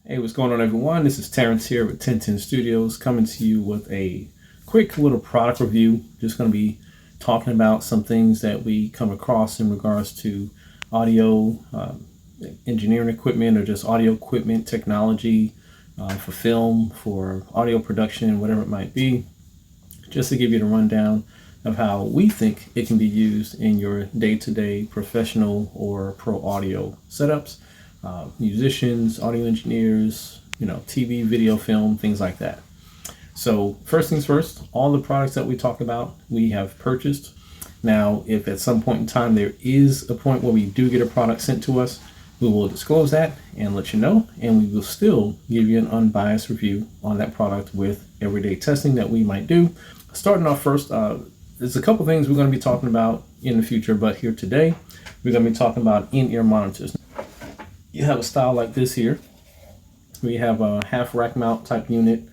Hey, what's going on, everyone? This is Terrence here with 1010 Studios, coming to you with a quick little product review. Just going to be talking about some things that we come across in regards to audio, engineering equipment, or just audio equipment technology for film, for audio production, whatever it might be. Just to give you the rundown of how we think it can be used in your day-to-day professional or pro audio setups. Musicians, audio engineers, TV, video, film, things like that. So first things first, all the products that we talk about, we have purchased. Now, if at some point in time there is a point where we do get a product sent to us, we will disclose that and let you know, and we will still give you an unbiased review on that product with everyday testing that we might do. Starting off first, there's a couple things we're going to be talking about in the future, but here today, we're going to be talking about in-ear monitors. You have a style like this here. We have a half rack mount type unit.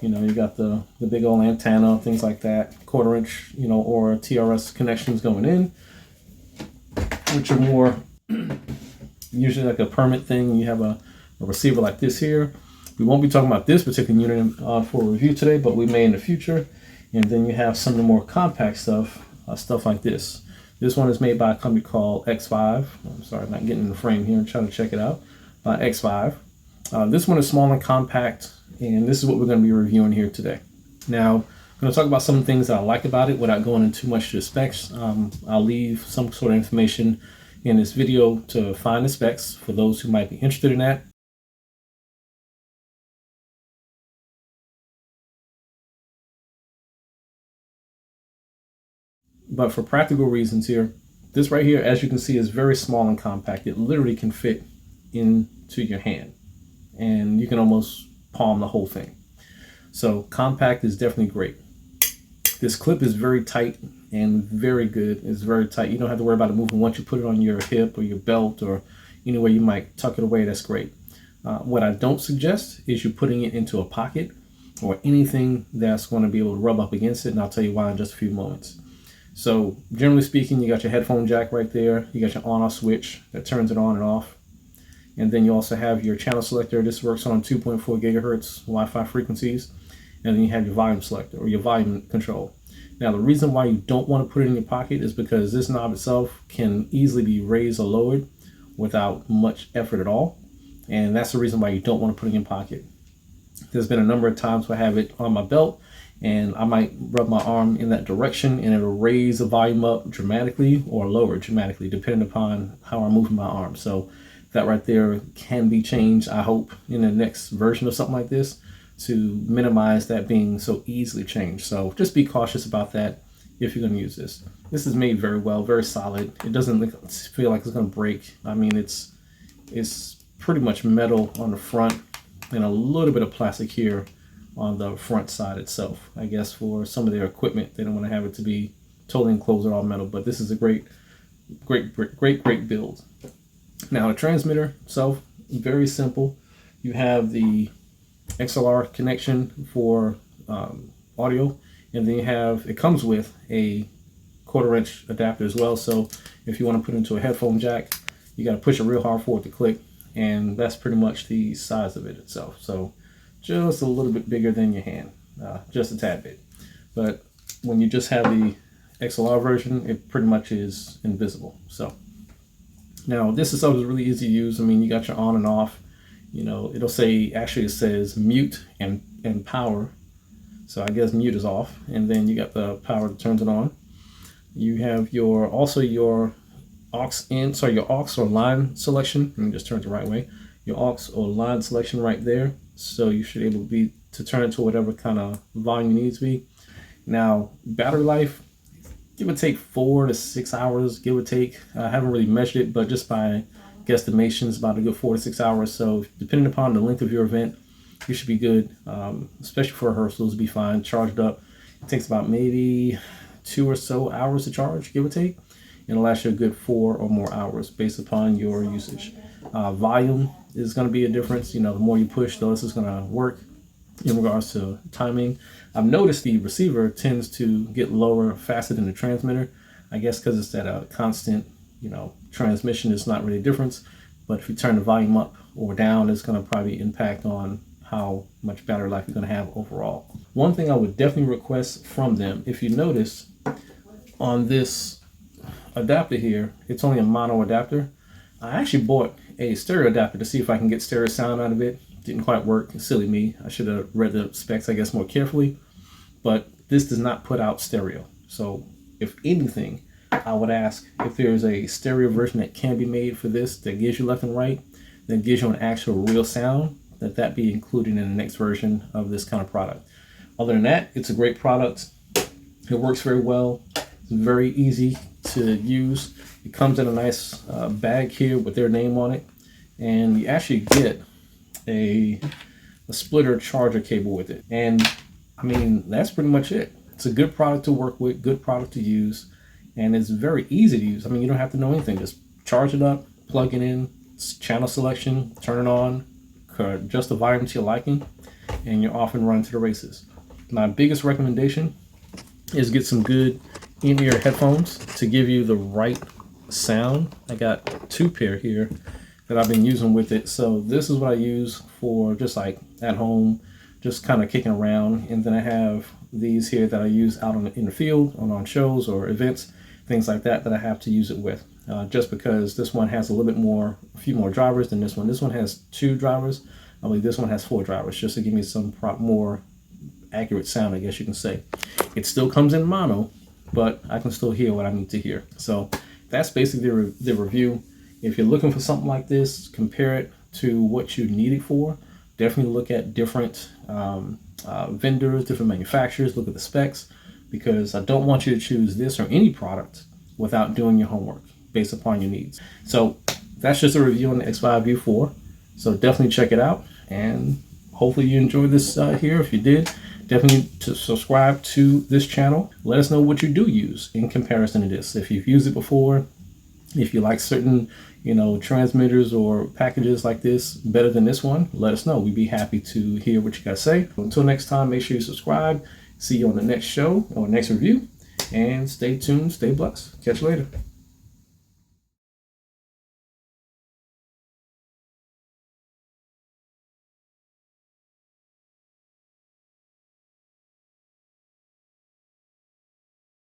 You got the big old antenna, things like that, 1/4 inch, or TRS connections going in, which are more usually like a permit thing. You have a receiver like this here. We won't be talking about this particular unit for review today, but we may in the future. And then you have some of the more compact stuff like this. This one is made by a company called Xvive. I'm sorry, I'm not getting in the frame here. I'm trying to check it out. Xvive. This one is small and compact, and this is what we're going to be reviewing here today. Now, I'm going to talk about some things that I like about it without going into too much to the specs. I'll leave some sort of information in this video to find the specs for those who might be interested in that. But for practical reasons here, this right here, as you can see, is very small and compact. It literally can fit into your hand, and you can almost palm the whole thing. So compact is definitely great. This clip is very tight and very good. It's very tight. You don't have to worry about it moving once you put it on your hip or your belt or anywhere you might tuck it away. That's great. What I don't suggest is you putting it into a pocket or anything that's going to be able to rub up against it, and I'll tell you why in just a few moments. So generally speaking, you got your headphone jack right there. You got your on-off switch that turns it on and off. And then you also have your channel selector. This works on 2.4 gigahertz Wi-Fi frequencies. And then you have your volume selector or your volume control. Now, the reason why you don't want to put it in your pocket is because this knob itself can easily be raised or lowered without much effort at all. And that's the reason why you don't want to put it in your pocket. There's been a number of times where I have it on my belt, and I might rub my arm in that direction and it'll raise the volume up dramatically or lower dramatically depending upon how I'm moving my arm. So that right there can be changed, I hope, in the next version of something like this to minimize that being so easily changed. So just be cautious about that if you're going to use this. This is made very well, very solid. It doesn't feel like it's going to break. I mean, it's pretty much metal on the front and a little bit of plastic here on the front side itself. I guess for some of their equipment, they don't want to have it to be totally enclosed or all metal, but this is a great build. Now the transmitter itself, very simple. You have the XLR connection for audio, and then it comes with a 1/4 inch adapter as well. So if you want to put it into a headphone jack, you got to push it real hard for it to click, and that's pretty much the size of it itself. So just a little bit bigger than your hand, just a tad bit. But when you just have the XLR version, it pretty much is invisible. So now this is something really easy to use. I mean, you got your on and off. It'll say, actually it says mute and power. So I guess mute is off, and then you got the power that turns it on. You have your aux or line selection. Let me just turn it the right way. Your aux or line selection right there. So you should be able to turn it to whatever kind of volume you need to be. Now, battery life, give or take 4 to 6 hours, give or take. I haven't really measured it, but just by guesstimations, about a good 4 to 6 hours. So depending upon the length of your event, you should be good, especially for rehearsals, be fine, charged up. It takes about maybe 2 or so hours to charge, give or take. And it'll last you a good 4 or more hours based upon your usage. Volume is going to be a difference. The more you push, the less it's going to work in regards to timing. I've noticed the receiver tends to get lower faster than the transmitter. I guess because it's at a constant, transmission, it's not really a difference. but if you turn the volume up or down, it's going to probably impact on how much battery life you're going to have overall. One thing I would definitely request from them, if you notice on this adapter here, it's only a mono adapter. I actually bought a stereo adapter to see if I can get stereo sound out of it. Didn't quite work. Silly me. I should have read the specs, I guess, more carefully. But this does not put out stereo. So if anything, I would ask if there's a stereo version that can be made for this that gives you left and right, that gives you an actual real sound, that be included in the next version of this kind of product. Other than that, it's a great product. It works very well. It's very easy to use. It comes in a nice bag here with their name on it, and you actually get a splitter charger cable with it. And I mean, that's pretty much it. It's a good product to work with, good product to use, and it's very easy to use. I mean, you don't have to know anything. Just charge it up, plug it in, channel selection, turn it on, adjust the volume to your liking, and you're off and running to the races. My biggest recommendation is get some good in-ear headphones to give you the right sound. I got 2 pair here that I've been using with it. So this is what I use for just like at home, just kind of kicking around. And then I have these here that I use out in the field, on shows or events, things like that I have to use it with. Just because this one has a few more drivers than this one. This one has 2 drivers. I believe this one has 4 drivers, just to give me some more accurate sound, I guess you can say. It still comes in mono, but I can still hear what I need to hear. So that's basically the review. If you're looking for something like this, compare it to what you need it for. Definitely look at different vendors, different manufacturers, look at the specs, because I don't want you to choose this or any product without doing your homework based upon your needs. So that's just a review on the Xvive U4. So definitely check it out, and hopefully you enjoyed this here. If you did, definitely to subscribe to this channel. Let us know what you do use in comparison to this. If you've used it before, if you like certain, transmitters or packages like this better than this one, let us know. We'd be happy to hear what you guys say. Until next time, make sure you subscribe. See you on the next show or next review, and stay tuned, stay blessed. Catch you later.